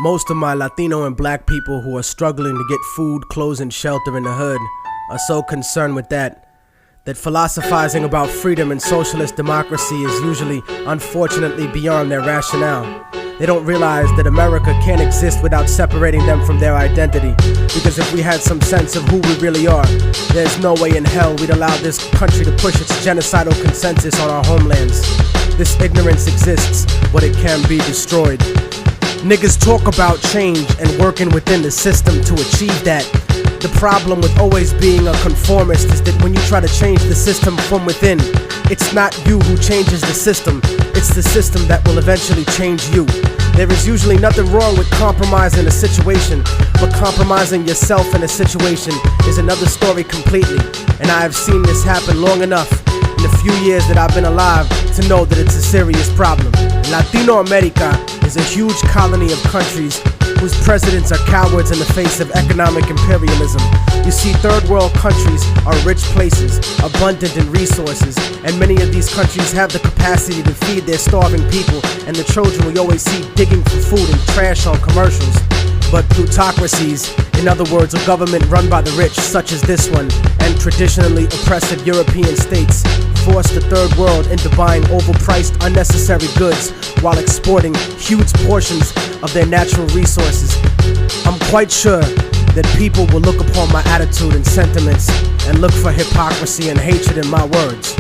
Most of my Latino and black people who are struggling to get food, clothes, and shelter in the hood are so concerned with that philosophizing about freedom and socialist democracy is usually, unfortunately, beyond their rationale. They don't realize that America can't exist without separating them from their identity. Because if we had some sense of who we really are, there's no way in hell we'd allow this country to push its genocidal consensus on our homelands. This ignorance exists, but it can be destroyed. Niggas talk about change and working within the system to achieve that. The problem with always being a conformist is that when you try to change the system from within, it's not you who changes the system, it's the system that will eventually change you. There is usually nothing wrong with compromising a situation, but compromising yourself in a situation is another story completely. And I have seen this happen long enough in the few years that I've been alive to know that it's a serious problem. Latino America is a huge colony of countries whose presidents are cowards in the face of economic imperialism. You see, third world countries are rich places, abundant in resources, and many of these countries have the capacity to feed their starving people and the children we always see digging for food and trash on commercials. But plutocracies, in other words, a government run by the rich, such as this one, and traditionally oppressive European states, force the third world into buying overpriced, unnecessary goods while exporting huge portions of their natural resources. I'm quite sure that people will look upon my attitude and sentiments and look for hypocrisy and hatred in my words.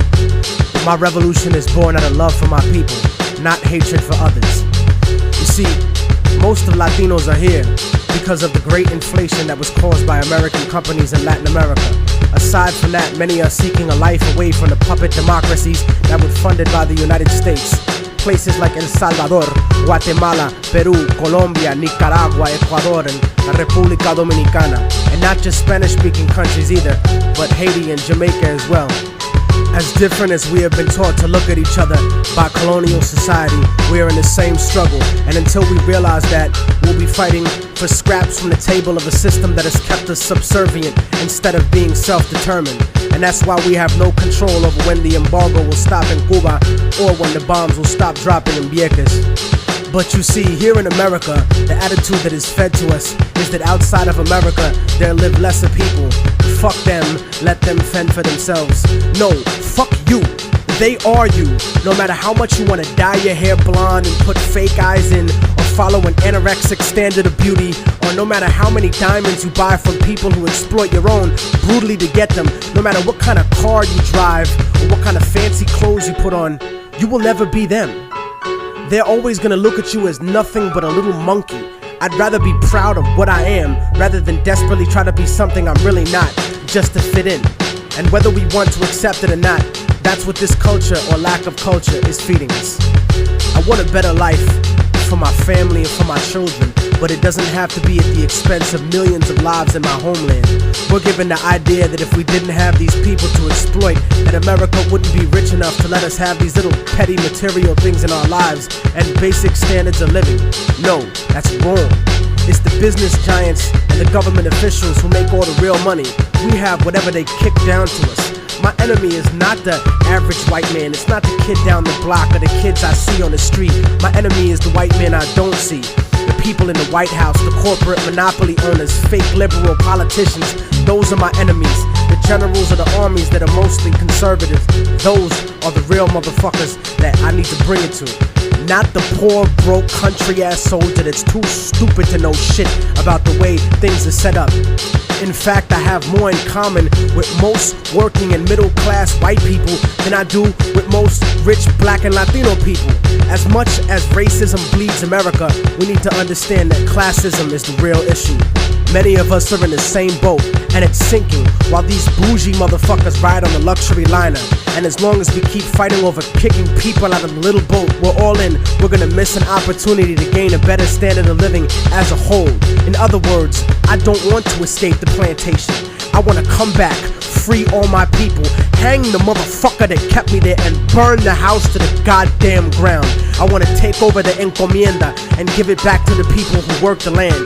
But my revolution is born out of love for my people, not hatred for others. You see, most of Latinos are here because of the great inflation that was caused by American companies in Latin America. Aside from that, many are seeking a life away from the puppet democracies that were funded by the United States. Places like El Salvador, Guatemala, Peru, Colombia, Nicaragua, Ecuador, and la República Dominicana. And not just Spanish-speaking countries either, but Haiti and Jamaica as well. As different as we have been taught to look at each other by colonial society, we are in the same struggle. And until we realize that, we'll be fighting for scraps from the table of a system that has kept us subservient instead of being self-determined. And that's why we have no control over when the embargo will stop in Cuba or when the bombs will stop dropping in Vieques. But you see, here in America, the attitude that is fed to us is that outside of America, there live lesser people. Fuck them, let them fend for themselves. No, fuck you. They are you. No matter how much you want to dye your hair blonde and put fake eyes in, or follow an anorexic standard of beauty, or no matter how many diamonds you buy from people who exploit your own brutally to get them, no matter what kind of car you drive, or what kind of fancy clothes you put on, you will never be them. They're always gonna look at you as nothing but a little monkey. I'd rather be proud of what I am rather than desperately try to be something I'm really not, just to fit in. And whether we want to accept it or not, that's what this culture or lack of culture is feeding us. I want a better life for my family and for my children, but it doesn't have to be at the expense of millions of lives in my homeland. We're given the idea that if we didn't have these people to exploit, that America wouldn't be rich enough to let us have these little petty material things in our lives and basic standards of living. No, that's wrong. It's the business giants and the government officials who make all the real money. We have whatever they kick down to us. My enemy is not the average white man. It's not the kid down the block or the kids I see on the street. My enemy is the white man I don't see. The people in the White House, the corporate monopoly owners, fake liberal politicians, those are my enemies. The generals of the armies that are mostly conservative, those are the real motherfuckers that I need to bring it to. Not the poor, broke, country-ass soldier that's too stupid to know shit about the way things are set up. In fact, I have more in common with most working and middle-class white people than I do with most rich black and Latino people. As much as racism bleeds America, we need to understand that classism is the real issue. Many of us are in the same boat, and it's sinking, while these bougie motherfuckers ride on the luxury liner. And as long as we keep fighting over kicking people out of the little boat we're all in, we're gonna miss an opportunity to gain a better standard of living as a whole. In other words, I don't want to escape the plantation. I want to come back, free all my people, hang the motherfucker that kept me there, and burn the house to the goddamn ground. I want to take over the encomienda and give it back to the people who work the land.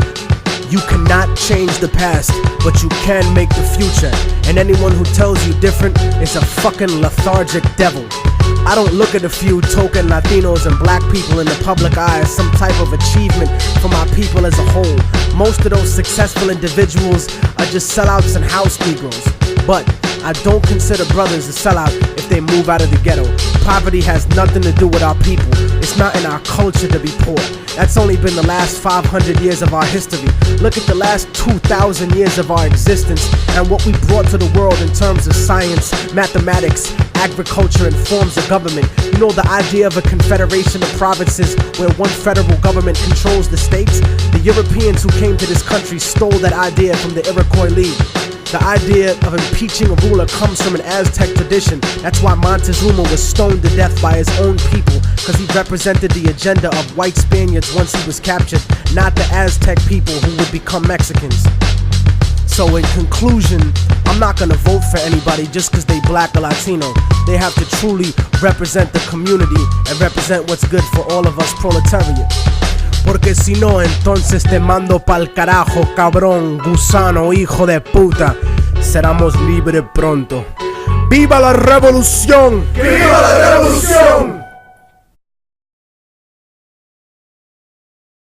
You cannot change the past, but you can make the future. And anyone who tells you different is a fucking lethargic devil. I don't look at a few token Latinos and black people in the public eye as some type of achievement for my people as a whole. Most of those successful individuals are just sellouts and house Negroes. But I don't consider brothers a sellout if they move out of the ghetto. Poverty has nothing to do with our people. It's not in our culture to be poor. That's only been the last 500 years of our history. Look at the last 2,000 years of our existence and what we brought to the world in terms of science, mathematics, agriculture, and forms of government. You know, the idea of a confederation of provinces where one federal government controls the states? The Europeans who came to this country stole that idea from the Iroquois League. The idea of impeaching a ruler comes from an Aztec tradition. That's why Montezuma was stoned to death by his own people, because he represented the agenda of white Spaniards once he was captured, not the Aztec people who would become Mexicans. So in conclusion, I'm not gonna vote for anybody just because they black or Latino. They have to truly represent the community and represent what's good for all of us proletariat. Porque si no, entonces te mando pa'l carajo, cabrón, gusano, hijo de puta. Seramos libres pronto. ¡Viva la revolución! ¡Viva la revolución!